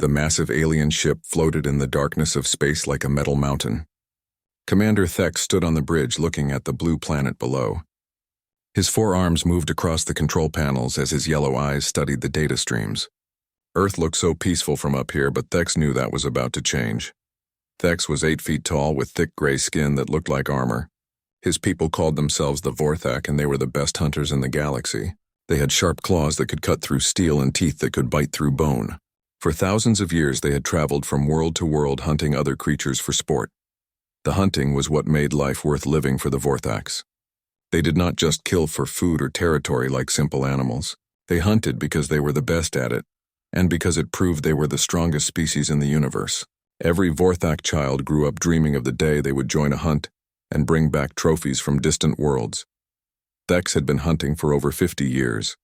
The massive alien ship floated in the darkness of space like a metal mountain. Commander Thex stood on the bridge looking at the blue planet below. His forearms moved across the control panels as his yellow eyes studied the data streams. Earth looked so peaceful from up here, but Thex knew that was about to change. Thex was 8 feet tall with thick gray skin that looked like armor. His people called themselves the Vorthak, and they were the best hunters in the galaxy. They had sharp claws that could cut through steel and teeth that could bite through bone. For thousands of years they had traveled from world to world hunting other creatures for sport. The hunting was what made life worth living for the Vorthaks. They did not just kill for food or territory like simple animals. They hunted because they were the best at it, and because it proved they were the strongest species in the universe. Every Vorthak child grew up dreaming of the day they would join a hunt and bring back trophies from distant worlds. Thex had been hunting for over 50 years.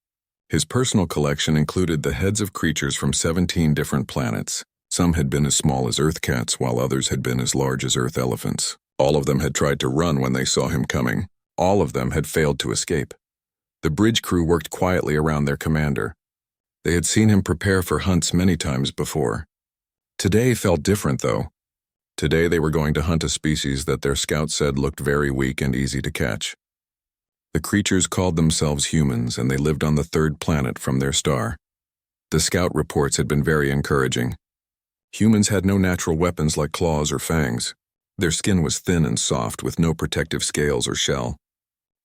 His personal collection included the heads of creatures from 17 different planets. Some had been as small as Earth cats, while others had been as large as Earth elephants. All of them had tried to run when they saw him coming. All of them had failed to escape. The bridge crew worked quietly around their commander. They had seen him prepare for hunts many times before. Today felt different, though. Today they were going to hunt a species that their scouts said looked very weak and easy to catch. The creatures called themselves humans, and they lived on the third planet from their star. The scout reports had been very encouraging. Humans had no natural weapons like claws or fangs. Their skin was thin and soft with no protective scales or shell.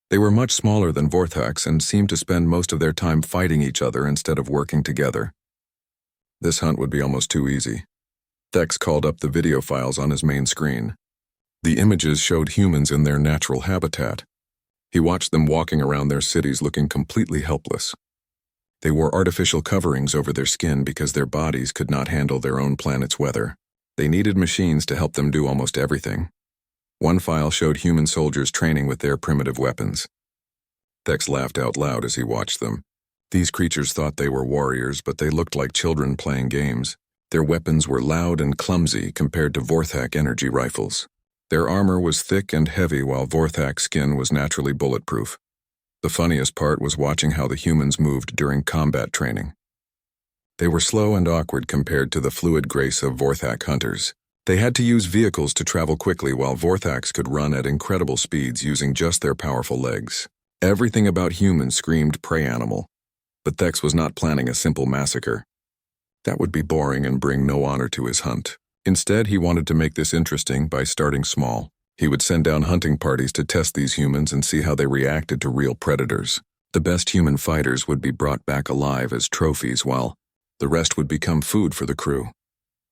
They were much smaller than Vorthaks and seemed to spend most of their time fighting each other instead of working together. This hunt would be almost too easy. Thex called up the video files on his main screen. The images showed humans in their natural habitat. He watched them walking around their cities looking completely helpless. They wore artificial coverings over their skin because their bodies could not handle their own planet's weather. They needed machines to help them do almost everything. One file showed human soldiers training with their primitive weapons. Thex laughed out loud as he watched them. These creatures thought they were warriors, but they looked like children playing games. Their weapons were loud and clumsy compared to Vorthak energy rifles. Their armor was thick and heavy, while Vorthak's skin was naturally bulletproof. The funniest part was watching how the humans moved during combat training. They were slow and awkward compared to the fluid grace of Vorthak hunters. They had to use vehicles to travel quickly, while Vorthaks could run at incredible speeds using just their powerful legs. Everything about humans screamed prey animal. But Thex was not planning a simple massacre. That would be boring and bring no honor to his hunt. Instead, he wanted to make this interesting by starting small. He would send down hunting parties to test these humans and see how they reacted to real predators. The best human fighters would be brought back alive as trophies, while the rest would become food for the crew.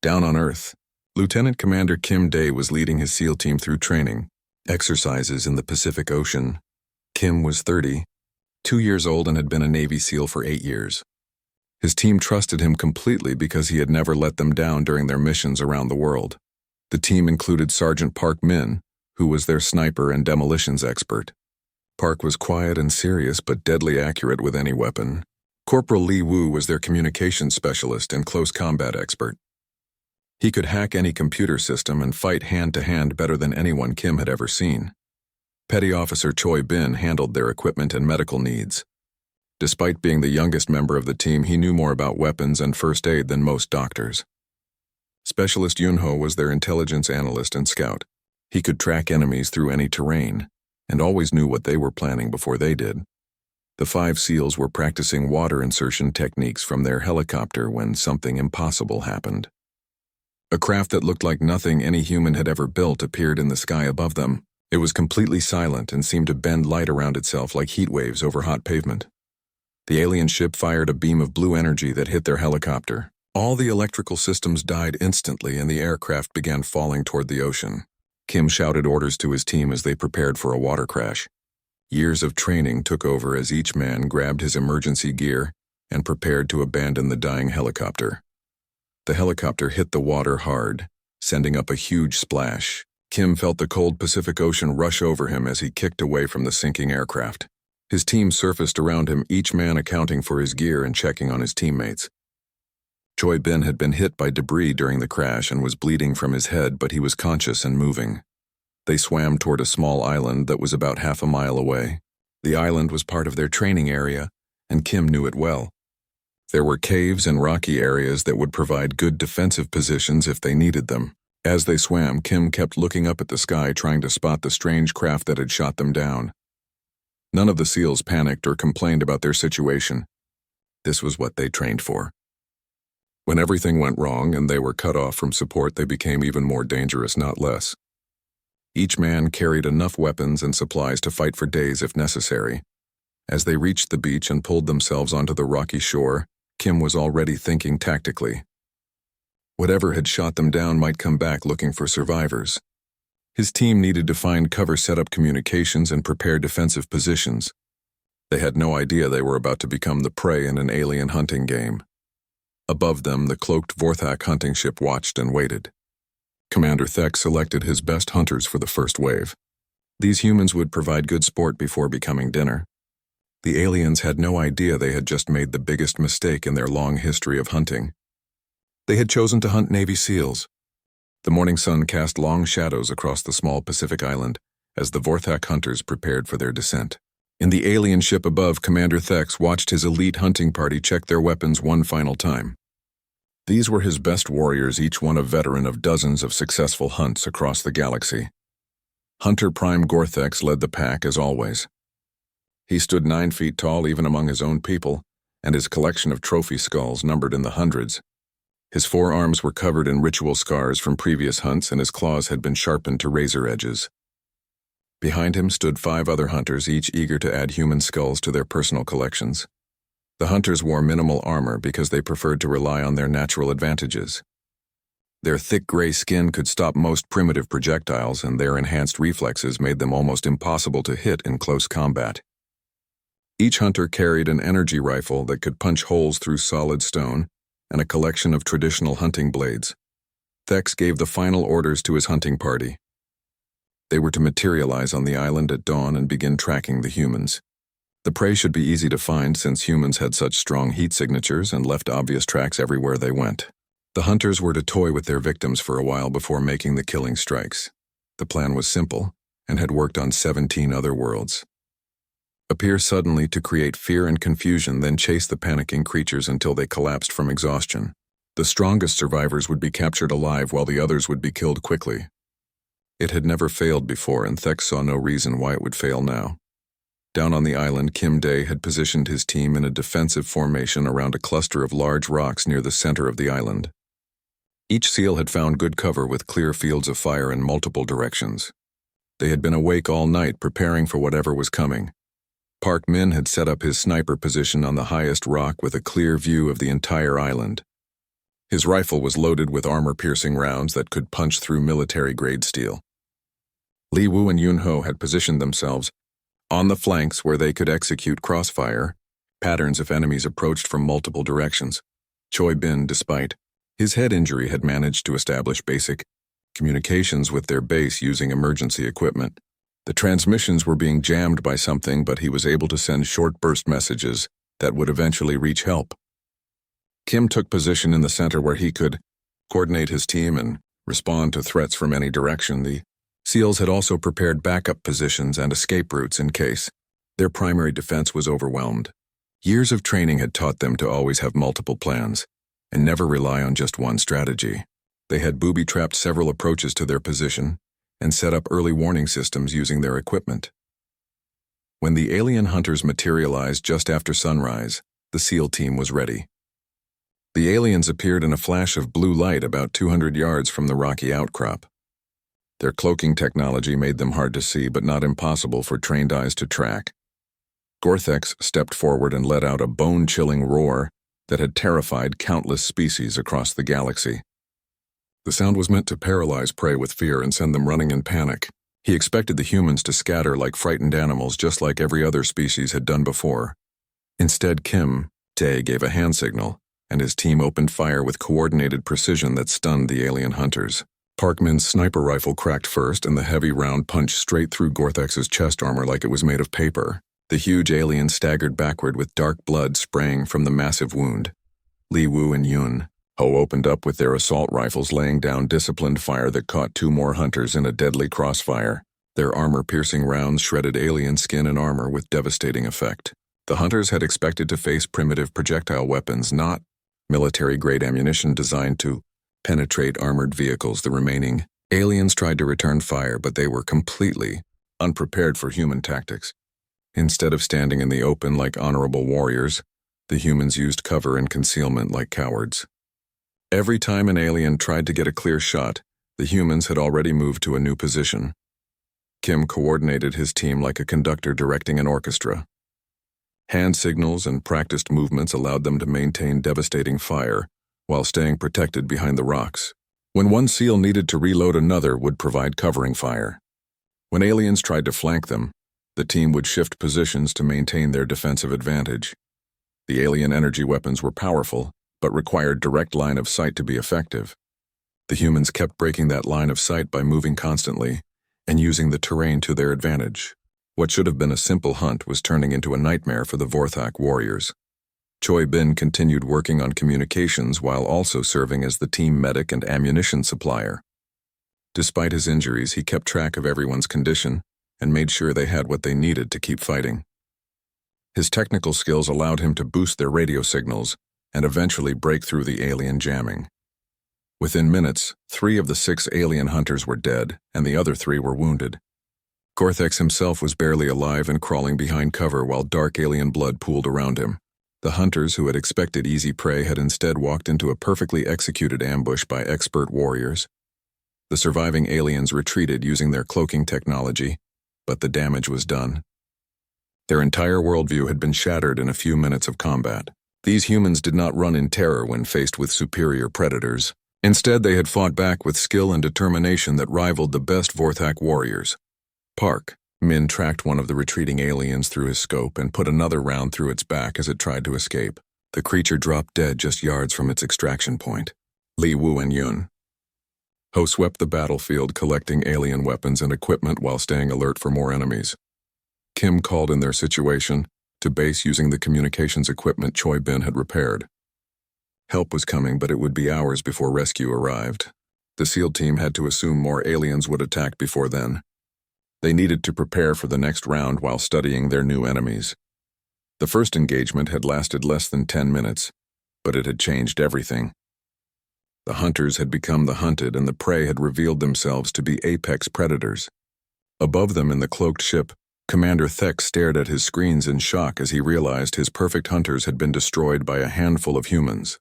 Down on Earth, Lieutenant Commander Kim Day was leading his SEAL team through training, exercises in the Pacific Ocean. Kim was 30, 2 years old, and had been a Navy SEAL for 8 years. His team trusted him completely because he had never let them down during their missions around the world. The team included Sergeant Park Min, who was their sniper and demolitions expert. Park was quiet and serious but deadly accurate with any weapon. Corporal Li Wu was their communications specialist and close combat expert. He could hack any computer system and fight hand-to-hand better than anyone Kim had ever seen. Petty Officer Choi Bin handled their equipment and medical needs. Despite being the youngest member of the team, he knew more about weapons and first aid than most doctors. Specialist Yunho was their intelligence analyst and scout. He could track enemies through any terrain, and always knew what they were planning before they did. The 5 SEALs were practicing water insertion techniques from their helicopter when something impossible happened. A craft that looked like nothing any human had ever built appeared in the sky above them. It was completely silent and seemed to bend light around itself like heat waves over hot pavement. The alien ship fired a beam of blue energy that hit their helicopter. All the electrical systems died instantly and the aircraft began falling toward the ocean. Kim shouted orders to his team as they prepared for a water crash. Years of training took over as each man grabbed his emergency gear and prepared to abandon the dying helicopter. The helicopter hit the water hard, sending up a huge splash. Kim felt the cold Pacific Ocean rush over him as he kicked away from the sinking aircraft. His team surfaced around him, each man accounting for his gear and checking on his teammates. Choi Bin had been hit by debris during the crash and was bleeding from his head, but he was conscious and moving. They swam toward a small island that was about half a mile away. The island was part of their training area, and Kim knew it well. There were caves and rocky areas that would provide good defensive positions if they needed them. As they swam, Kim kept looking up at the sky, trying to spot the strange craft that had shot them down. None of the SEALs panicked or complained about their situation. This was what they trained for. When everything went wrong and they were cut off from support, they became even more dangerous, not less. Each man carried enough weapons and supplies to fight for days if necessary. As they reached the beach and pulled themselves onto the rocky shore, Kim was already thinking tactically. Whatever had shot them down might come back looking for survivors. His team needed to find cover, set up communications, and prepare defensive positions. They had no idea they were about to become the prey in an alien hunting game. Above them, the cloaked Vorthak hunting ship watched and waited. Commander Thek selected his best hunters for the first wave. These humans would provide good sport before becoming dinner. The aliens had no idea they had just made the biggest mistake in their long history of hunting. They had chosen to hunt Navy SEALs. The morning sun cast long shadows across the small Pacific island as the Vorthak hunters prepared for their descent. In the alien ship above, Commander Thek watched his elite hunting party check their weapons one final time. These were his best warriors, each one a veteran of dozens of successful hunts across the galaxy. Hunter Prime Gorthex led the pack as always. He stood 9 feet tall even among his own people, and his collection of trophy skulls numbered in the hundreds. His forearms were covered in ritual scars from previous hunts, and his claws had been sharpened to razor edges. Behind him stood 5 other hunters, each eager to add human skulls to their personal collections. The hunters wore minimal armor because they preferred to rely on their natural advantages. Their thick gray skin could stop most primitive projectiles, and their enhanced reflexes made them almost impossible to hit in close combat. Each hunter carried an energy rifle that could punch holes through solid stone, and a collection of traditional hunting blades. Thex gave the final orders to his hunting party. They were to materialize on the island at dawn and begin tracking the humans. The prey should be easy to find since humans had such strong heat signatures and left obvious tracks everywhere they went. The hunters were to toy with their victims for a while before making the killing strikes. The plan was simple and had worked on 17 other worlds. Appear suddenly to create fear and confusion, then chase the panicking creatures until they collapsed from exhaustion. The strongest survivors would be captured alive while the others would be killed quickly. It had never failed before, and Thex saw no reason why it would fail now. Down on the island, Kim Day had positioned his team in a defensive formation around a cluster of large rocks near the center of the island. Each SEAL had found good cover with clear fields of fire in multiple directions. They had been awake all night preparing for whatever was coming. Park Min had set up his sniper position on the highest rock with a clear view of the entire island. His rifle was loaded with armor-piercing rounds that could punch through military-grade steel. Li Wu and Yun Ho had positioned themselves on the flanks where they could execute crossfire patterns if enemies approached from multiple directions. Choi Bin, despite his head injury, had managed to establish basic communications with their base using emergency equipment. The transmissions were being jammed by something, but he was able to send short burst messages that would eventually reach help. Kim took position in the center where he could coordinate his team and respond to threats from any direction. The SEALs had also prepared backup positions and escape routes in case their primary defense was overwhelmed. Years of training had taught them to always have multiple plans and never rely on just one strategy. They had booby-trapped several approaches to their position and set up early warning systems using their equipment. When the alien hunters materialized just after sunrise, the SEAL team was ready. The aliens appeared in a flash of blue light about 200 yards from the rocky outcrop. Their cloaking technology made them hard to see, but not impossible for trained eyes to track. Gorthex stepped forward and let out a bone-chilling roar that had terrified countless species across the galaxy. The sound was meant to paralyze prey with fear and send them running in panic. He expected the humans to scatter like frightened animals, just like every other species had done before. Instead, Kim Tae gave a hand signal, and his team opened fire with coordinated precision that stunned the alien hunters. Park Min's sniper rifle cracked first, and the heavy round punched straight through Gorthex's chest armor like it was made of paper. The huge alien staggered backward with dark blood spraying from the massive wound. Li Wu and Yun Ho opened up with their assault rifles, laying down disciplined fire that caught 2 more hunters in a deadly crossfire. Their armor-piercing rounds shredded alien skin and armor with devastating effect. The hunters had expected to face primitive projectile weapons, not military-grade ammunition designed to penetrate armored vehicles. The remaining aliens tried to return fire, but they were completely unprepared for human tactics. Instead of standing in the open like honorable warriors, the humans used cover and concealment like cowards. Every time an alien tried to get a clear shot, the humans had already moved to a new position. Kim coordinated his team like a conductor directing an orchestra. Hand signals and practiced movements allowed them to maintain devastating fire while staying protected behind the rocks. When one SEAL needed to reload, another would provide covering fire. When aliens tried to flank them, the team would shift positions to maintain their defensive advantage. The alien energy weapons were powerful, but required direct line of sight to be effective. The humans kept breaking that line of sight by moving constantly and using the terrain to their advantage. What should have been a simple hunt was turning into a nightmare for the Vorthak warriors. Choi Bin continued working on communications while also serving as the team medic and ammunition supplier. Despite his injuries, he kept track of everyone's condition and made sure they had what they needed to keep fighting. His technical skills allowed him to boost their radio signals and eventually break through the alien jamming. Within minutes, 3 of the 6 alien hunters were dead, and the other 3 were wounded. Gorthex himself was barely alive and crawling behind cover while dark alien blood pooled around him. The hunters who had expected easy prey had instead walked into a perfectly executed ambush by expert warriors. The surviving aliens retreated using their cloaking technology, but the damage was done. Their entire worldview had been shattered in a few minutes of combat. These humans did not run in terror when faced with superior predators. Instead, they had fought back with skill and determination that rivaled the best Vorthak warriors. Park. Min tracked one of the retreating aliens through his scope and put another round through its back as it tried to escape. The creature dropped dead just yards from its extraction point. Li Wu and Yun. Ho swept the battlefield collecting alien weapons and equipment while staying alert for more enemies. Kim called in their situation to base using the communications equipment Choi Bin had repaired. Help was coming, but it would be hours before rescue arrived. The SEAL team had to assume more aliens would attack before then. They needed to prepare for the next round while studying their new enemies. The first engagement had lasted less than 10 minutes, but it had changed everything. The hunters had become the hunted, and the prey had revealed themselves to be apex predators. Above them in the cloaked ship, Commander Thek stared at his screens in shock as he realized his perfect hunters had been destroyed by a handful of humans.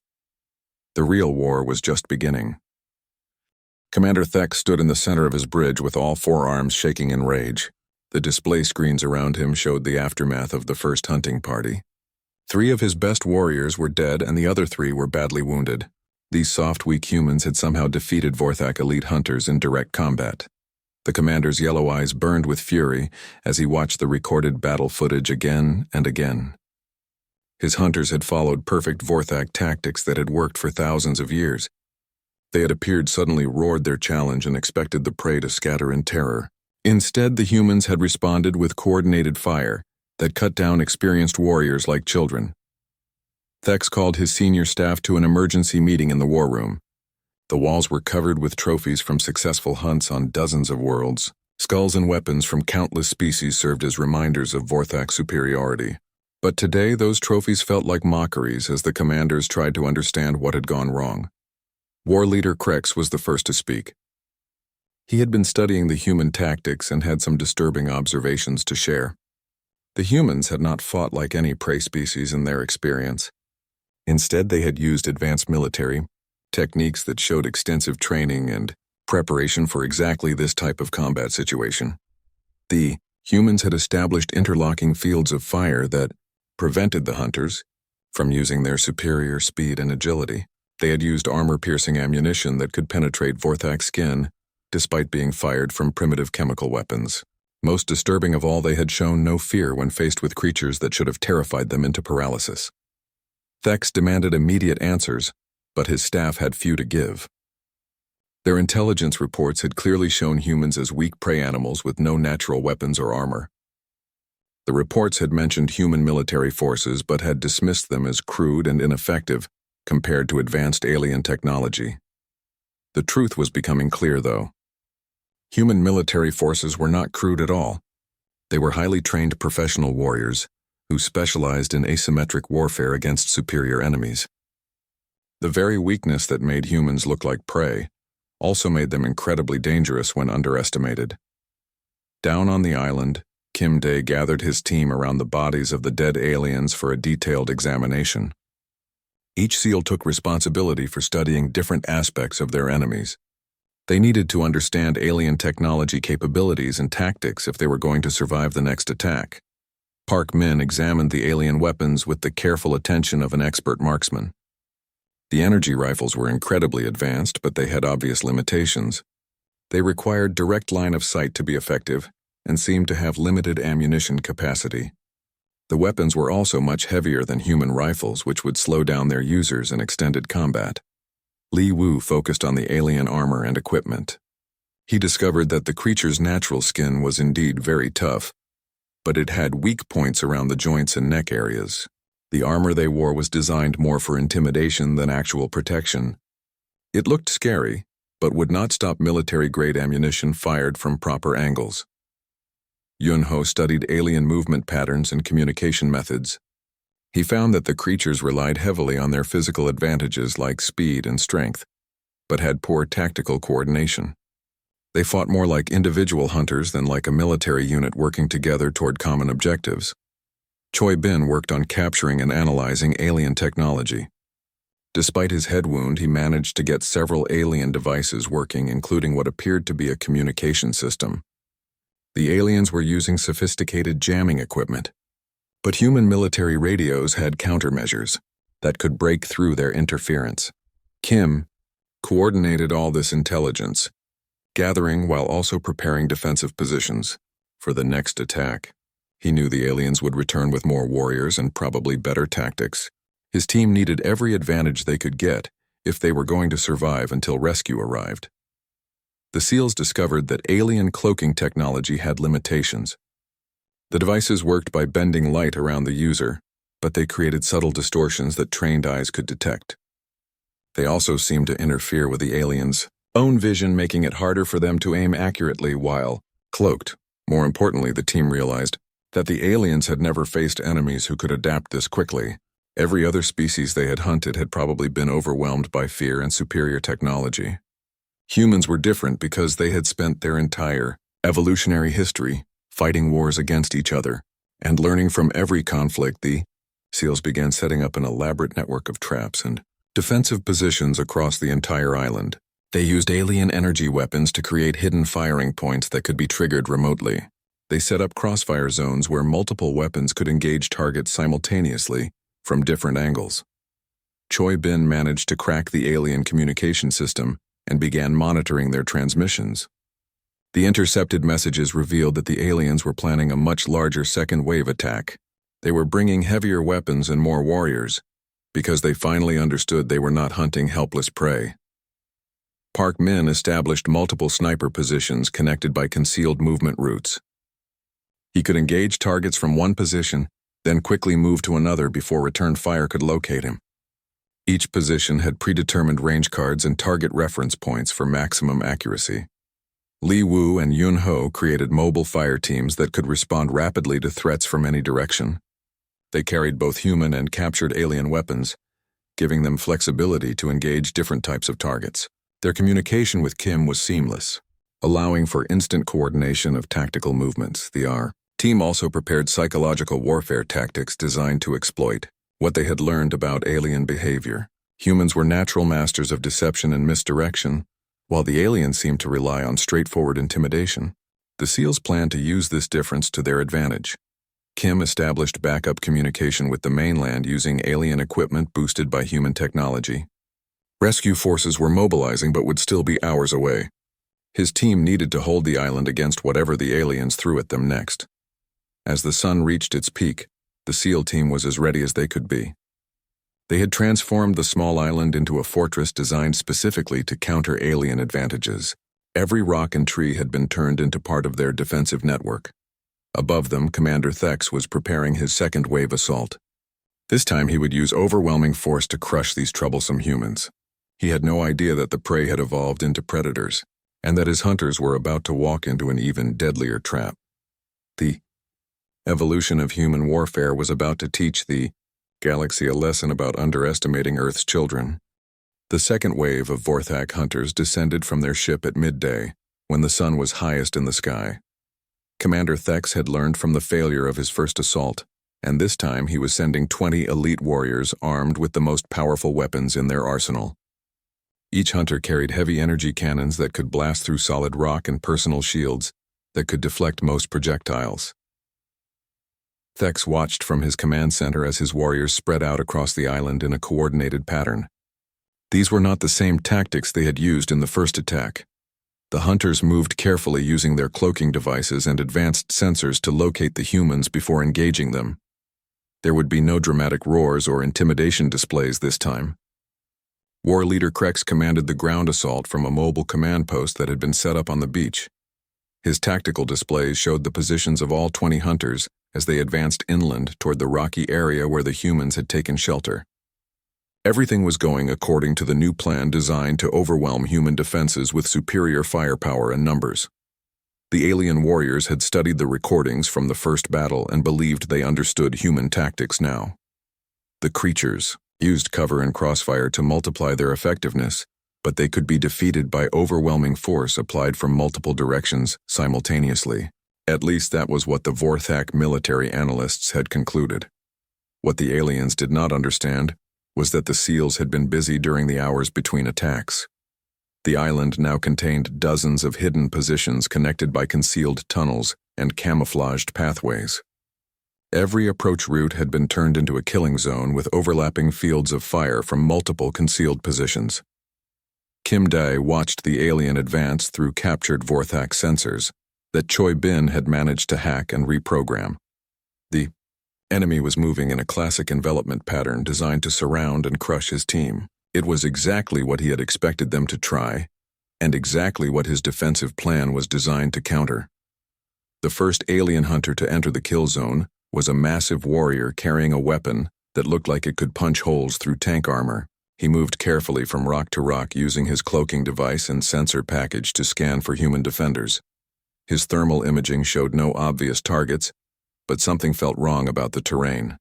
The real war was just beginning. Commander Thek stood in the center of his bridge with all 4 arms shaking in rage. The display screens around him showed the aftermath of the first hunting party. 3 of his best warriors were dead and the other 3 were badly wounded. These soft, weak humans had somehow defeated Vorthak elite hunters in direct combat. The commander's yellow eyes burned with fury as he watched the recorded battle footage again and again. His hunters had followed perfect Vorthak tactics that had worked for thousands of years. They had appeared suddenly, roared their challenge, and expected the prey to scatter in terror. Instead, the humans had responded with coordinated fire that cut down experienced warriors like children. Thex called his senior staff to an emergency meeting in the war room. The walls were covered with trophies from successful hunts on dozens of worlds. Skulls and weapons from countless species served as reminders of Vorthak's superiority. But today, those trophies felt like mockeries as the commanders tried to understand what had gone wrong. War leader Krex was the first to speak. He had been studying the human tactics and had some disturbing observations to share. The humans had not fought like any prey species in their experience. Instead, they had used advanced military techniques that showed extensive training and preparation for exactly this type of combat situation. The humans had established interlocking fields of fire that prevented the hunters from using their superior speed and agility. They had used armor-piercing ammunition that could penetrate Vorthak's skin, despite being fired from primitive chemical weapons. Most disturbing of all, they had shown no fear when faced with creatures that should have terrified them into paralysis. Thex demanded immediate answers, but his staff had few to give. Their intelligence reports had clearly shown humans as weak prey animals with no natural weapons or armor. The reports had mentioned human military forces but had dismissed them as crude and ineffective compared to advanced alien technology. The truth was becoming clear, though. Human military forces were not crude at all. They were highly trained professional warriors, who specialized in asymmetric warfare against superior enemies. The very weakness that made humans look like prey also made them incredibly dangerous when underestimated. Down on the island, Kim Dae gathered his team around the bodies of the dead aliens for a detailed examination. Each SEAL took responsibility for studying different aspects of their enemies. They needed to understand alien technology capabilities and tactics if they were going to survive the next attack. Park Min examined the alien weapons with the careful attention of an expert marksman. The energy rifles were incredibly advanced, but they had obvious limitations. They required direct line of sight to be effective and seemed to have limited ammunition capacity. The weapons were also much heavier than human rifles, which would slow down their users in extended combat. Li Wu focused on the alien armor and equipment. He discovered that the creature's natural skin was indeed very tough, but it had weak points around the joints and neck areas. The armor they wore was designed more for intimidation than actual protection. It looked scary, but would not stop military-grade ammunition fired from proper angles. Yun Ho studied alien movement patterns and communication methods. He found that the creatures relied heavily on their physical advantages like speed and strength, but had poor tactical coordination. They fought more like individual hunters than like a military unit working together toward common objectives. Choi Bin worked on capturing and analyzing alien technology. Despite his head wound, he managed to get several alien devices working, including what appeared to be a communication system. The aliens were using sophisticated jamming equipment, but human military radios had countermeasures that could break through their interference. Kim coordinated all this intelligence, gathering while also preparing defensive positions for the next attack. He knew the aliens would return with more warriors and probably better tactics. His team needed every advantage they could get if they were going to survive until rescue arrived. The SEALs discovered that alien cloaking technology had limitations. The devices worked by bending light around the user, but they created subtle distortions that trained eyes could detect. They also seemed to interfere with the aliens' own vision, making it harder for them to aim accurately while cloaked. More importantly, the team realized that the aliens had never faced enemies who could adapt this quickly. Every other species they had hunted had probably been overwhelmed by fear and superior technology. Humans were different because they had spent their entire evolutionary history fighting wars against each other and learning from every conflict. The SEALs began setting up an elaborate network of traps and defensive positions across the entire island. They used alien energy weapons to create hidden firing points that could be triggered remotely. They set up crossfire zones where multiple weapons could engage targets simultaneously from different angles. Choi Bin managed to crack the alien communication system and began monitoring their transmissions. The intercepted messages revealed that the aliens were planning a much larger second wave attack. They were bringing heavier weapons and more warriors because they finally understood they were not hunting helpless prey. Park Min established multiple sniper positions connected by concealed movement routes. He could engage targets from one position, then quickly move to another before return fire could locate him. Each position had predetermined range cards and target reference points for maximum accuracy. Li Wu and Yun Ho created mobile fire teams that could respond rapidly to threats from any direction. They carried both human and captured alien weapons, giving them flexibility to engage different types of targets. Their communication with Kim was seamless, allowing for instant coordination of tactical movements. The team also prepared psychological warfare tactics designed to exploit what they had learned about alien behavior. Humans were natural masters of deception and misdirection, while the aliens seemed to rely on straightforward intimidation. The SEALs planned to use this difference to their advantage. Kim established backup communication with the mainland using alien equipment boosted by human technology. Rescue forces were mobilizing but would still be hours away. His team needed to hold the island against whatever the aliens threw at them next. As the sun reached its peak, the SEAL team was as ready as they could be. They had transformed the small island into a fortress designed specifically to counter alien advantages. Every rock and tree had been turned into part of their defensive network. Above them, Commander Thex was preparing his second wave assault. This time he would use overwhelming force to crush these troublesome humans. He had no idea that the prey had evolved into predators, and that his hunters were about to walk into an even deadlier trap. The Evolution of human warfare was about to teach the galaxy a lesson about underestimating Earth's children. The second wave of Vorthak hunters descended from their ship at midday, when the sun was highest in the sky. Commander Thex had learned from the failure of his first assault, and this time he was sending 20 elite warriors armed with the most powerful weapons in their arsenal. Each hunter carried heavy energy cannons that could blast through solid rock and personal shields that could deflect most projectiles. Thex watched from his command center as his warriors spread out across the island in a coordinated pattern. These were not the same tactics they had used in the first attack. The hunters moved carefully using their cloaking devices and advanced sensors to locate the humans before engaging them. There would be no dramatic roars or intimidation displays this time. War Leader Krex commanded the ground assault from a mobile command post that had been set up on the beach. His tactical displays showed the positions of all 20 hunters as they advanced inland toward the rocky area where the humans had taken shelter. Everything was going according to the new plan designed to overwhelm human defenses with superior firepower and numbers. The alien warriors had studied the recordings from the first battle and believed they understood human tactics now. The creatures used cover and crossfire to multiply their effectiveness, but they could be defeated by overwhelming force applied from multiple directions simultaneously. At least that was what the Vorthak military analysts had concluded. What the aliens did not understand was that the SEALs had been busy during the hours between attacks. The island now contained dozens of hidden positions connected by concealed tunnels and camouflaged pathways. Every approach route had been turned into a killing zone with overlapping fields of fire from multiple concealed positions. Kim Dai watched the alien advance through captured Vorthak sensors that Choi Bin had managed to hack and reprogram. The enemy was moving in a classic envelopment pattern designed to surround and crush his team. It was exactly what he had expected them to try, and exactly what his defensive plan was designed to counter. The first alien hunter to enter the kill zone was a massive warrior carrying a weapon that looked like it could punch holes through tank armor. He moved carefully from rock to rock using his cloaking device and sensor package to scan for human defenders. His thermal imaging showed no obvious targets, but something felt wrong about the terrain.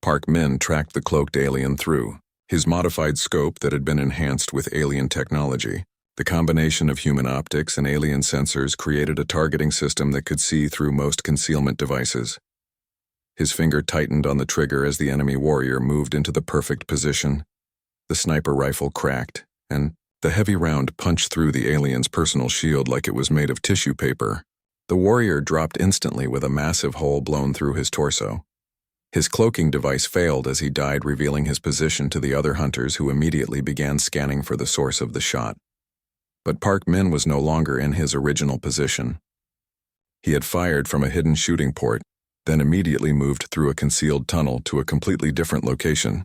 Park Min tracked the cloaked alien through. His modified scope that had been enhanced with alien technology. The combination of human optics and alien sensors created a targeting system that could see through most concealment devices. His finger tightened on the trigger as the enemy warrior moved into the perfect position. The sniper rifle cracked, and the heavy round punched through the alien's personal shield like it was made of tissue paper. The warrior dropped instantly with a massive hole blown through his torso. His cloaking device failed as he died, revealing his position to the other hunters who immediately began scanning for the source of the shot. But Park Min was no longer in his original position. He had fired from a hidden shooting port, then immediately moved through a concealed tunnel to a completely different location.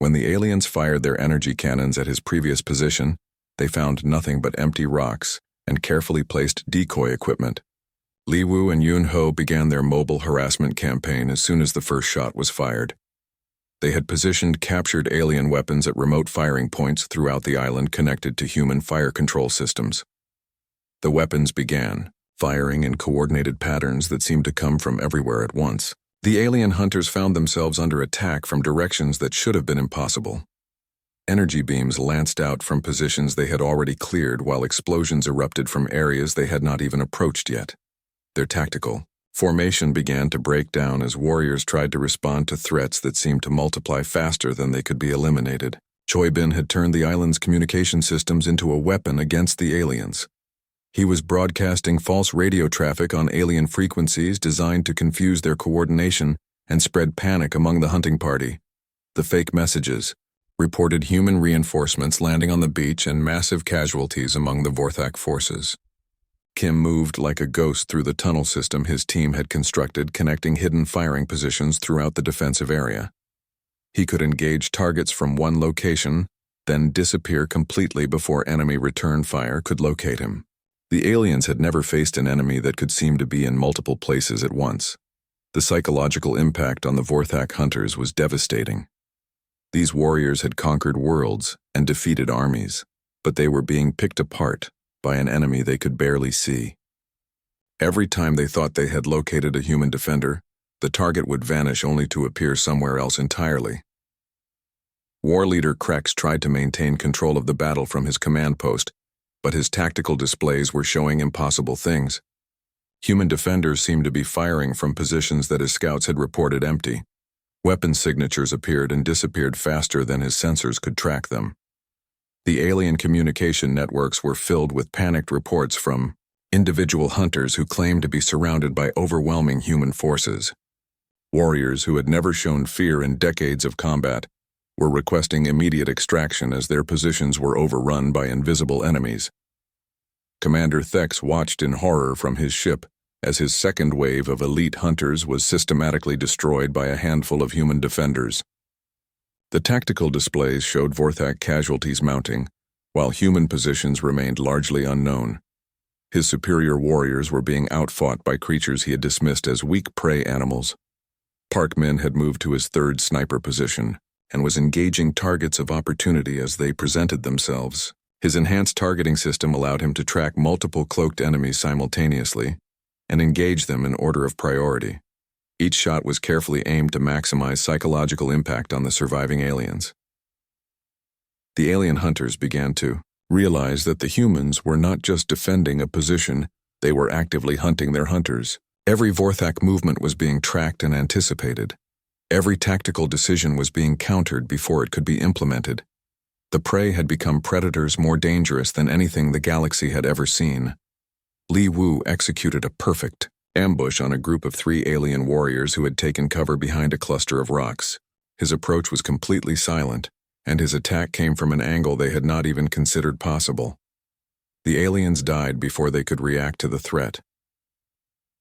When the aliens fired their energy cannons at his previous position, they found nothing but empty rocks and carefully placed decoy equipment. Li Wu and Yun Ho began their mobile harassment campaign as soon as the first shot was fired. They had positioned captured alien weapons at remote firing points throughout the island connected to human fire control systems. The weapons began, firing in coordinated patterns that seemed to come from everywhere at once. The alien hunters found themselves under attack from directions that should have been impossible. Energy beams lanced out from positions they had already cleared while explosions erupted from areas they had not even approached yet. Their tactical formation began to break down as warriors tried to respond to threats that seemed to multiply faster than they could be eliminated. Choi Bin had turned the island's communication systems into a weapon against the aliens. He was broadcasting false radio traffic on alien frequencies designed to confuse their coordination and spread panic among the hunting party. The fake messages reported human reinforcements landing on the beach and massive casualties among the Vorthak forces. Kim moved like a ghost through the tunnel system his team had constructed, connecting hidden firing positions throughout the defensive area. He could engage targets from one location, then disappear completely before enemy return fire could locate him. The aliens had never faced an enemy that could seem to be in multiple places at once. The psychological impact on the Vorthak hunters was devastating. These warriors had conquered worlds and defeated armies, but they were being picked apart by an enemy they could barely see. Every time they thought they had located a human defender, the target would vanish only to appear somewhere else entirely. War leader Krex tried to maintain control of the battle from his command post, but his tactical displays were showing impossible things. Human defenders seemed to be firing from positions that his scouts had reported empty. Weapon signatures appeared and disappeared faster than his sensors could track them. The alien communication networks were filled with panicked reports from individual hunters who claimed to be surrounded by overwhelming human forces. Warriors who had never shown fear in decades of combat were requesting immediate extraction as their positions were overrun by invisible enemies. Commander Thex watched in horror from his ship as his second wave of elite hunters was systematically destroyed by a handful of human defenders. The tactical displays showed Vorthak casualties mounting, while human positions remained largely unknown. His superior warriors were being outfought by creatures he had dismissed as weak prey animals. Parkman had moved to his third sniper position and was engaging targets of opportunity as they presented themselves. His enhanced targeting system allowed him to track multiple cloaked enemies simultaneously and engage them in order of priority. Each shot was carefully aimed to maximize psychological impact on the surviving aliens. The alien hunters began to realize that the humans were not just defending a position, they were actively hunting their hunters. Every Vorthak movement was being tracked and anticipated. Every tactical decision was being countered before it could be implemented. The prey had become predators more dangerous than anything the galaxy had ever seen. Li Wu executed a perfect ambush on a group of 3 alien warriors who had taken cover behind a cluster of rocks. His approach was completely silent, and his attack came from an angle they had not even considered possible. The aliens died before they could react to the threat.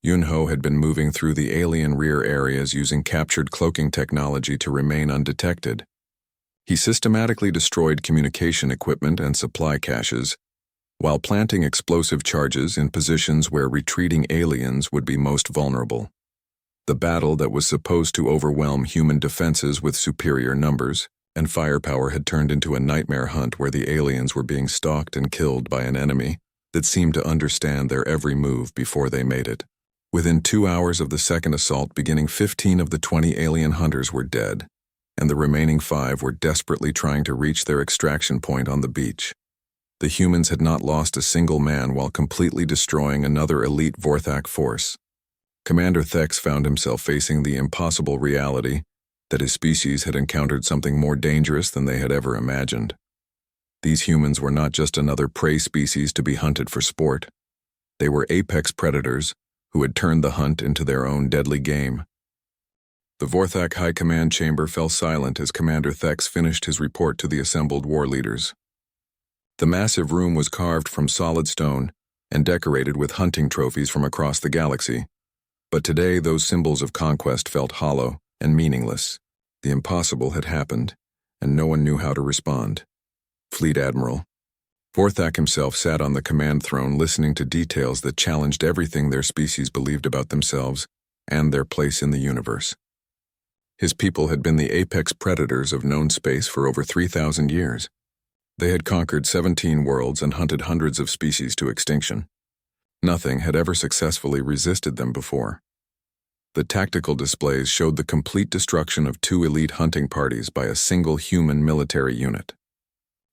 Yunho had been moving through the alien rear areas using captured cloaking technology to remain undetected. He systematically destroyed communication equipment and supply caches, while planting explosive charges in positions where retreating aliens would be most vulnerable. The battle that was supposed to overwhelm human defenses with superior numbers and firepower had turned into a nightmare hunt where the aliens were being stalked and killed by an enemy that seemed to understand their every move before they made it. Within 2 hours of the second assault beginning, 15 of the 20 alien hunters were dead, and the remaining 5 were desperately trying to reach their extraction point on the beach. The humans had not lost a single man while completely destroying another elite Vorthak force. Commander Thex found himself facing the impossible reality that his species had encountered something more dangerous than they had ever imagined. These humans were not just another prey species to be hunted for sport. They were apex predators who had turned the hunt into their own deadly game. The Vorthak High Command chamber fell silent as Commander Thex finished his report to the assembled war leaders. The massive room was carved from solid stone and decorated with hunting trophies from across the galaxy. But today those symbols of conquest felt hollow and meaningless. The impossible had happened, and no one knew how to respond. Fleet Admiral Vorthak himself sat on the command throne listening to details that challenged everything their species believed about themselves and their place in the universe. His people had been the apex predators of known space for over 3,000 years. They had conquered 17 worlds and hunted hundreds of species to extinction. Nothing had ever successfully resisted them before. The tactical displays showed the complete destruction of 2 elite hunting parties by a single human military unit.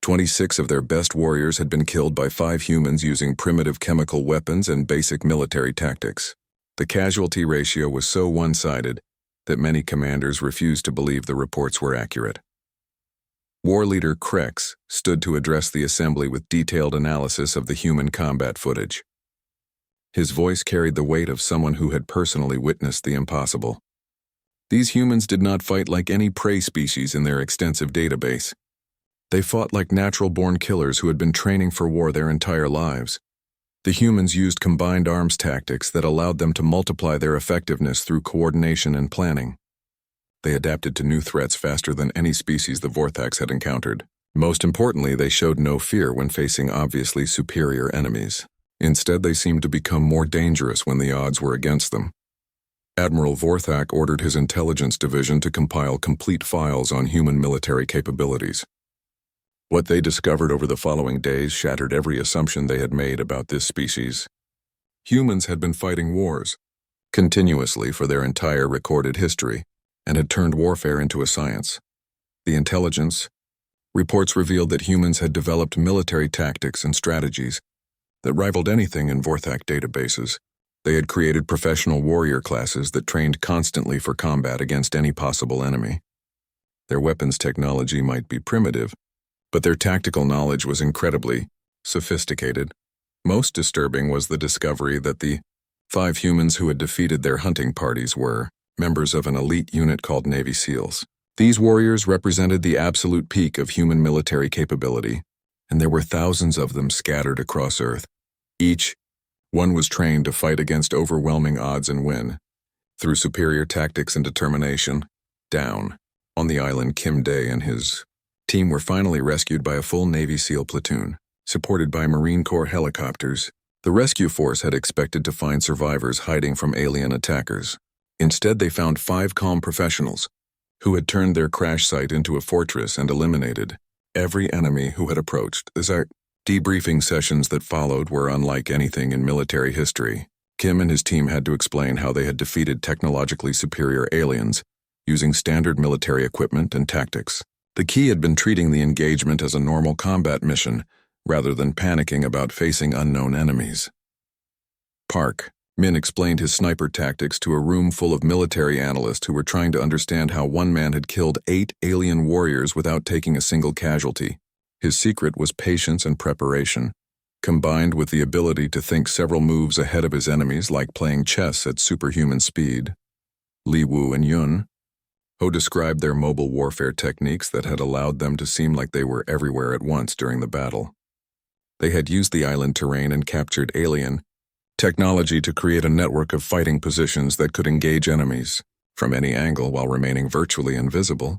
26 of their best warriors had been killed by 5 humans using primitive chemical weapons and basic military tactics. The casualty ratio was so one-sided that many commanders refused to believe the reports were accurate. War leader Krex stood to address the assembly with detailed analysis of the human combat footage. His voice carried the weight of someone who had personally witnessed the impossible. These humans did not fight like any prey species in their extensive database. They fought like natural-born killers who had been training for war their entire lives. The humans used combined arms tactics that allowed them to multiply their effectiveness through coordination and planning. They adapted to new threats faster than any species the Vorthaks had encountered. Most importantly, they showed no fear when facing obviously superior enemies. Instead, they seemed to become more dangerous when the odds were against them. Admiral Vorthak ordered his intelligence division to compile complete files on human military capabilities. What they discovered over the following days shattered every assumption they had made about this species. Humans had been fighting wars continuously for their entire recorded history and had turned warfare into a science. The intelligence reports revealed that humans had developed military tactics and strategies that rivaled anything in Vorthak databases. They had created professional warrior classes that trained constantly for combat against any possible enemy. Their weapons technology might be primitive, but their tactical knowledge was incredibly sophisticated. Most disturbing was the discovery that the 5 humans who had defeated their hunting parties were members of an elite unit called Navy SEALs. These warriors represented the absolute peak of human military capability, and there were thousands of them scattered across Earth. Each one was trained to fight against overwhelming odds and win. Through superior tactics and determination, down on the island, Kim Day and his team were finally rescued by a full Navy SEAL platoon, supported by Marine Corps helicopters. The rescue force had expected to find survivors hiding from alien attackers. Instead, they found 5 calm professionals who had turned their crash site into a fortress and eliminated every enemy who had approached. The debriefing sessions that followed were unlike anything in military history. Kim and his team had to explain how they had defeated technologically superior aliens using standard military equipment and tactics. The key had been treating the engagement as a normal combat mission rather than panicking about facing unknown enemies. Park Min explained his sniper tactics to a room full of military analysts who were trying to understand how one man had killed 8 alien warriors without taking a single casualty. His secret was patience and preparation, combined with the ability to think several moves ahead of his enemies, like playing chess at superhuman speed. Li Wu and Yun Ho described their mobile warfare techniques that had allowed them to seem like they were everywhere at once during the battle. They had used the island terrain and captured alien technology to create a network of fighting positions that could engage enemies from any angle while remaining virtually invisible.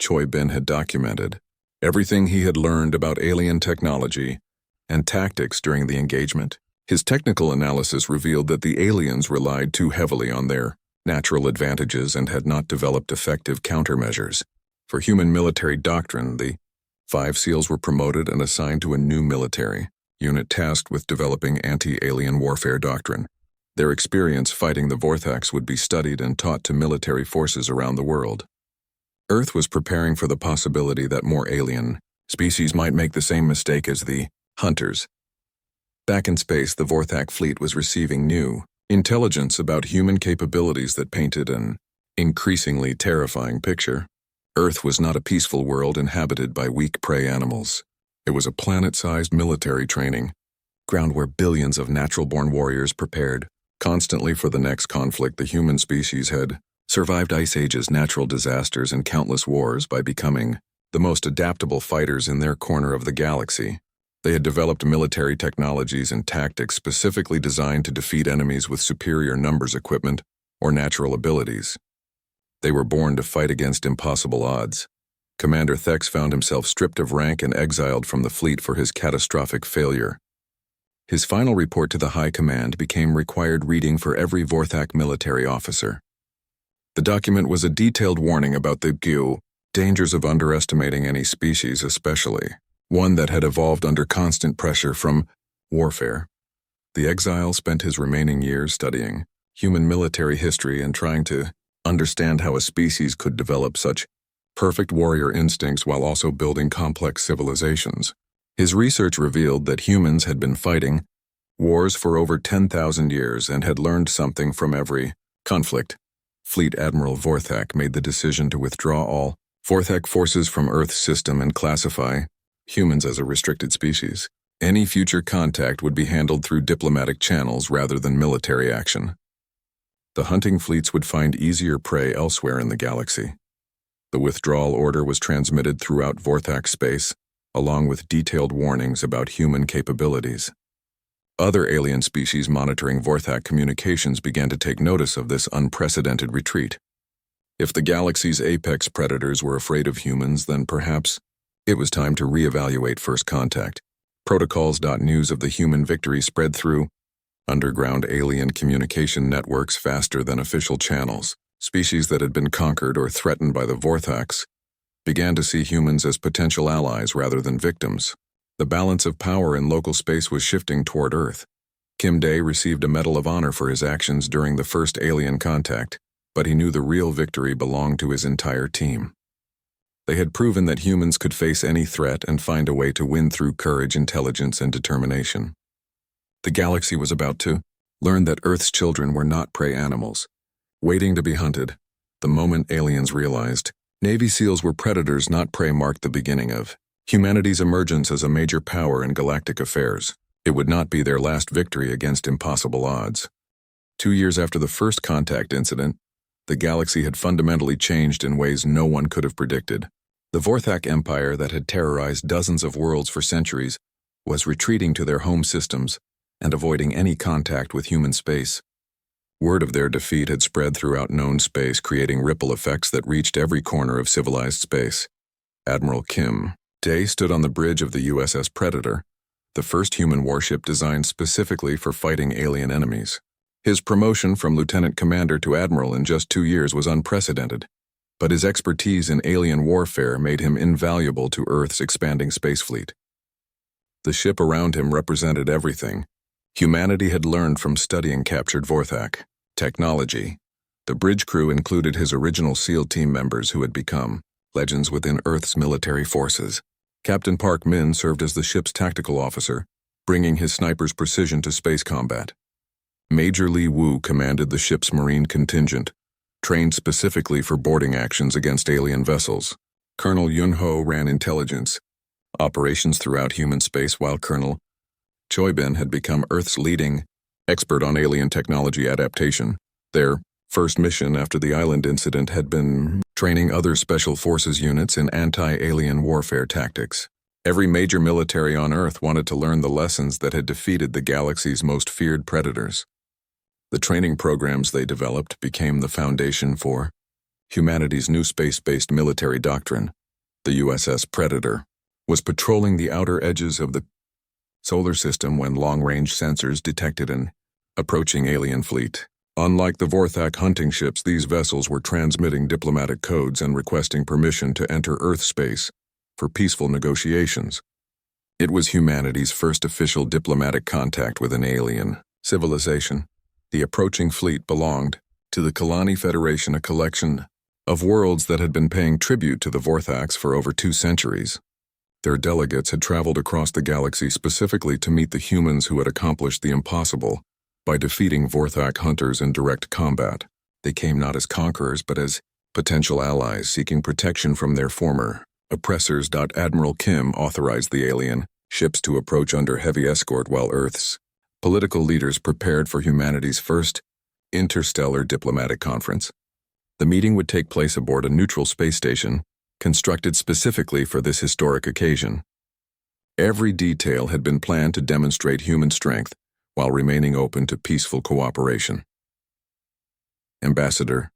Choi Bin had documented everything he had learned about alien technology and tactics during the engagement. His technical analysis revealed that the aliens relied too heavily on their natural advantages and had not developed effective countermeasures. For human military doctrine, the 5 SEALs were promoted and assigned to a new military unit tasked with developing anti-alien warfare doctrine. Their experience fighting the Vorthaks would be studied and taught to military forces around the world. Earth was preparing for the possibility that more alien species might make the same mistake as the hunters. Back in space, the Vorthak fleet was receiving new intelligence about human capabilities that painted an increasingly terrifying picture. Earth was not a peaceful world inhabited by weak prey animals. It was a planet-sized military training ground where billions of natural-born warriors prepared constantly for the next conflict. The human species had survived ice ages, natural disasters, and countless wars by becoming the most adaptable fighters in their corner of the galaxy. They had developed military technologies and tactics specifically designed to defeat enemies with superior numbers, equipment, or natural abilities. They were born to fight against impossible odds. Commander Thex found himself stripped of rank and exiled from the fleet for his catastrophic failure. His final report to the High Command became required reading for every Vorthak military officer. The document was a detailed warning about the dangers of underestimating any species, especially one that had evolved under constant pressure from warfare. The exile spent his remaining years studying human military history and trying to understand how a species could develop such perfect warrior instincts while also building complex civilizations. His research revealed that humans had been fighting wars for over 10,000 years and had learned something from every conflict. Fleet Admiral Vorthak made the decision to withdraw all Vorthak forces from Earth's system and classify humans as a restricted species. Any future contact would be handled through diplomatic channels rather than military action. The hunting fleets would find easier prey elsewhere in the galaxy. The withdrawal order was transmitted throughout Vorthak space, along with detailed warnings about human capabilities. Other alien species monitoring Vorthak communications began to take notice of this unprecedented retreat. If the galaxy's apex predators were afraid of humans, then perhaps it was time to reevaluate first contact. Protocols.news of the human victory spread through underground alien communication networks faster than official channels. Species that had been conquered or threatened by the Vorthaks began to see humans as potential allies rather than victims. The balance of power in local space was shifting toward Earth. Kim Dae received a Medal of Honor for his actions during the first alien contact, but he knew the real victory belonged to his entire team. They had proven that humans could face any threat and find a way to win through courage, intelligence, and determination. The galaxy was about to learn that Earth's children were not prey animals, waiting to be hunted. The moment aliens realized Navy SEALs were predators, not prey, marked the beginning of humanity's emergence as a major power in galactic affairs. It would not be their last victory against impossible odds. 2 years after the first contact incident, the galaxy had fundamentally changed in ways no one could have predicted. The Vorthak Empire that had terrorized dozens of worlds for centuries was retreating to their home systems and avoiding any contact with human space. Word of their defeat had spread throughout known space, creating ripple effects that reached every corner of civilized space. Admiral Kim Dae stood on the bridge of the USS Predator, the first human warship designed specifically for fighting alien enemies. His promotion from lieutenant commander to admiral in just 2 years was unprecedented, but his expertise in alien warfare made him invaluable to Earth's expanding space fleet. The ship around him represented everything humanity had learned from studying captured Vorthak technology. The bridge crew included his original SEAL team members who had become legends within Earth's military forces. Captain Park Min served as the ship's tactical officer, bringing his sniper's precision to space combat. Major Lee Woo commanded the ship's marine contingent, trained specifically for boarding actions against alien vessels. Colonel Yun Ho ran intelligence operations throughout human space, while Colonel Choi Bin had become Earth's leading expert on alien technology adaptation. Their first mission after the island incident had been training other special forces units in anti-alien warfare tactics. Every major military on Earth wanted to learn the lessons that had defeated the galaxy's most feared predators. The training programs they developed became the foundation for humanity's new space-based military doctrine. The USS Predator was patrolling the outer edges of the solar system when long-range sensors detected an approaching alien fleet. Unlike the Vorthak hunting ships, these vessels were transmitting diplomatic codes and requesting permission to enter Earth space for peaceful negotiations. It was humanity's first official diplomatic contact with an alien civilization. The approaching fleet belonged to the Kalani Federation, a collection of worlds that had been paying tribute to the Vorthaks for over 2 centuries. Their delegates had traveled across the galaxy specifically to meet the humans who had accomplished the impossible by defeating Vorthak hunters in direct combat. They came not as conquerors but as potential allies seeking protection from their former oppressors. Admiral Kim authorized the alien ships to approach under heavy escort while Earth's political leaders prepared for humanity's first interstellar diplomatic conference. The meeting would take place aboard a neutral space station constructed specifically for this historic occasion. Every detail had been planned to demonstrate human strength while remaining open to peaceful cooperation. Ambassador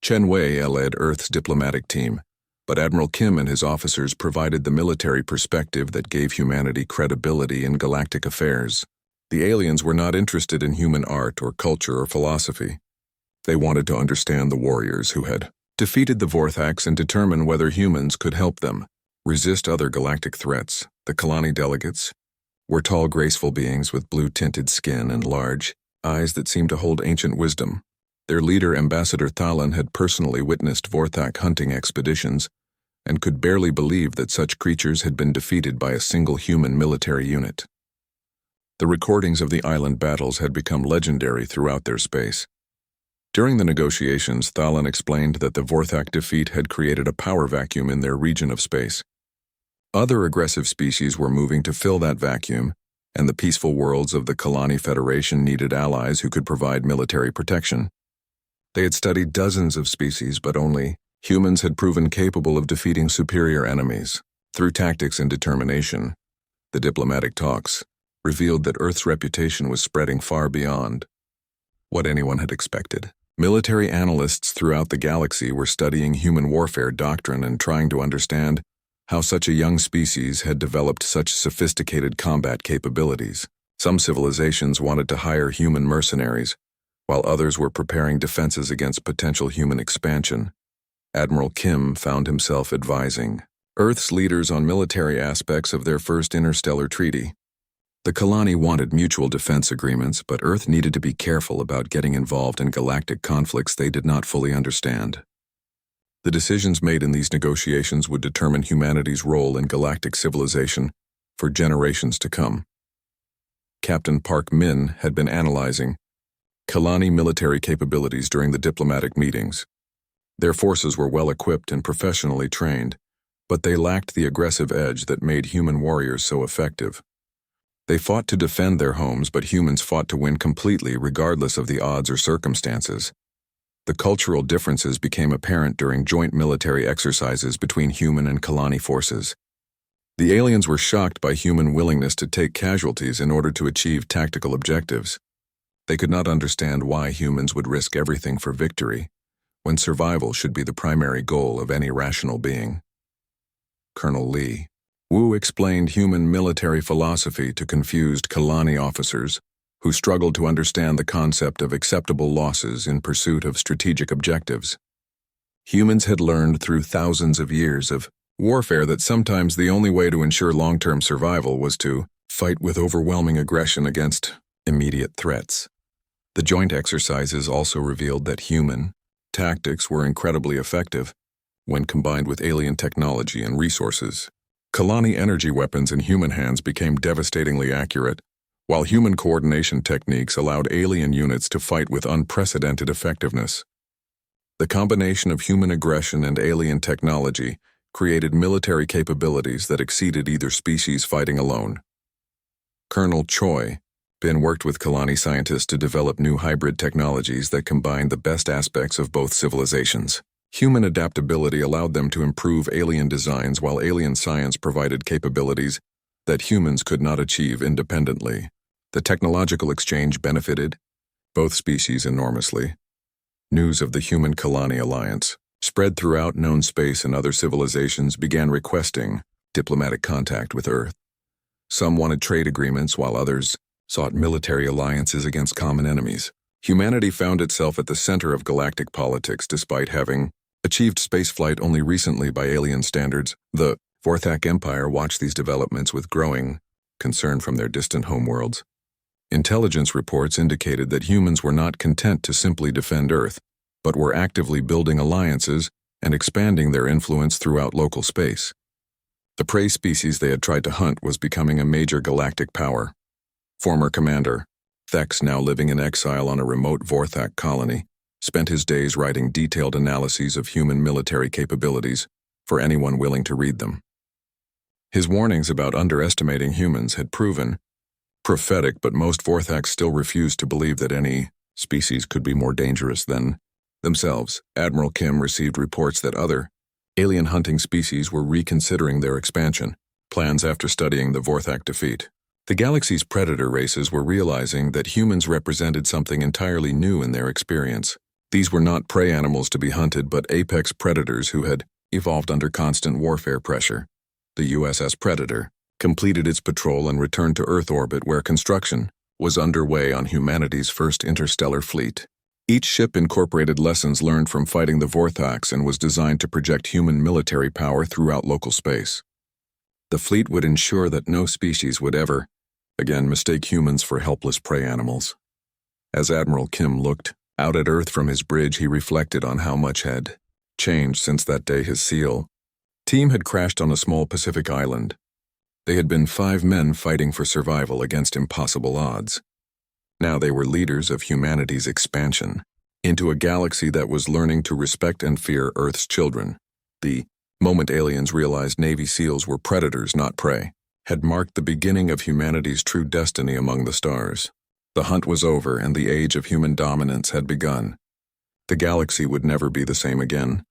Chen Wei led Earth's diplomatic team, but Admiral Kim and his officers provided the military perspective that gave humanity credibility in galactic affairs. The aliens were not interested in human art or culture or philosophy. They wanted to understand the warriors who had defeated the Vorthaks and determine whether humans could help them resist other galactic threats. The Kalani delegates were tall, graceful beings with blue-tinted skin and large eyes that seemed to hold ancient wisdom. Their leader, Ambassador Thalan, had personally witnessed Vorthak hunting expeditions and could barely believe that such creatures had been defeated by a single human military unit. The recordings of the island battles had become legendary throughout their space. During the negotiations, Thalan explained that the Vorthak defeat had created a power vacuum in their region of space. Other aggressive species were moving to fill that vacuum, and the peaceful worlds of the Kalani Federation needed allies who could provide military protection. They had studied dozens of species, but only humans had proven capable of defeating superior enemies. Through tactics and determination, the diplomatic talks revealed that Earth's reputation was spreading far beyond what anyone had expected. Military analysts throughout the galaxy were studying human warfare doctrine and trying to understand how such a young species had developed such sophisticated combat capabilities. Some civilizations wanted to hire human mercenaries, while others were preparing defenses against potential human expansion. Admiral Kim found himself advising Earth's leaders on military aspects of their first interstellar treaty. The Kalani wanted mutual defense agreements, but Earth needed to be careful about getting involved in galactic conflicts they did not fully understand. The decisions made in these negotiations would determine humanity's role in galactic civilization for generations to come. Captain Park Min had been analyzing Kalani military capabilities during the diplomatic meetings. Their forces were well equipped and professionally trained, but they lacked the aggressive edge that made human warriors so effective. They fought to defend their homes, but humans fought to win completely regardless of the odds or circumstances. The cultural differences became apparent during joint military exercises between human and Kalani forces. The aliens were shocked by human willingness to take casualties in order to achieve tactical objectives. They could not understand why humans would risk everything for victory, when survival should be the primary goal of any rational being. Colonel Lee Wu explained human military philosophy to confused Kalani officers who struggled to understand the concept of acceptable losses in pursuit of strategic objectives. Humans had learned through thousands of years of warfare that sometimes the only way to ensure long-term survival was to fight with overwhelming aggression against immediate threats. The joint exercises also revealed that human tactics were incredibly effective when combined with alien technology and resources. Kalani energy weapons in human hands became devastatingly accurate, while human coordination techniques allowed alien units to fight with unprecedented effectiveness. The combination of human aggression and alien technology created military capabilities that exceeded either species fighting alone. Colonel Choi Bin worked with Kalani scientists to develop new hybrid technologies that combined the best aspects of both civilizations. Human adaptability allowed them to improve alien designs, while alien science provided capabilities that humans could not achieve independently. The technological exchange benefited both species enormously. News of the Human-Kalani alliance spread throughout known space, and other civilizations began requesting diplomatic contact with Earth. Some wanted trade agreements, while others sought military alliances against common enemies. Humanity found itself at the center of galactic politics despite having achieved spaceflight only recently by alien standards. The Vorthak Empire watched these developments with growing concern from their distant homeworlds. Intelligence reports indicated that humans were not content to simply defend Earth, but were actively building alliances and expanding their influence throughout local space. The prey species they had tried to hunt was becoming a major galactic power. Former commander Thex, now living in exile on a remote Vorthak colony, spent his days writing detailed analyses of human military capabilities for anyone willing to read them. His warnings about underestimating humans had proven prophetic, but most Vorthaks still refused to believe that any species could be more dangerous than themselves. Admiral Kim received reports that other alien hunting species were reconsidering their expansion plans after studying the Vorthak defeat. The galaxy's predator races were realizing that humans represented something entirely new in their experience. These were not prey animals to be hunted, but apex predators who had evolved under constant warfare pressure. The USS Predator completed its patrol and returned to Earth orbit, where construction was underway on humanity's first interstellar fleet. Each ship incorporated lessons learned from fighting the Vorthaks and was designed to project human military power throughout local space. The fleet would ensure that no species would ever again mistake humans for helpless prey animals. As Admiral Kim looked out at Earth from his bridge, he reflected on how much had changed since that day his SEAL team had crashed on a small Pacific island. They had been 5 men fighting for survival against impossible odds. Now they were leaders of humanity's expansion into a galaxy that was learning to respect and fear Earth's children. The moment aliens realized Navy SEALs were predators, not prey, had marked the beginning of humanity's true destiny among the stars. The hunt was over, and the age of human dominance had begun. The galaxy would never be the same again.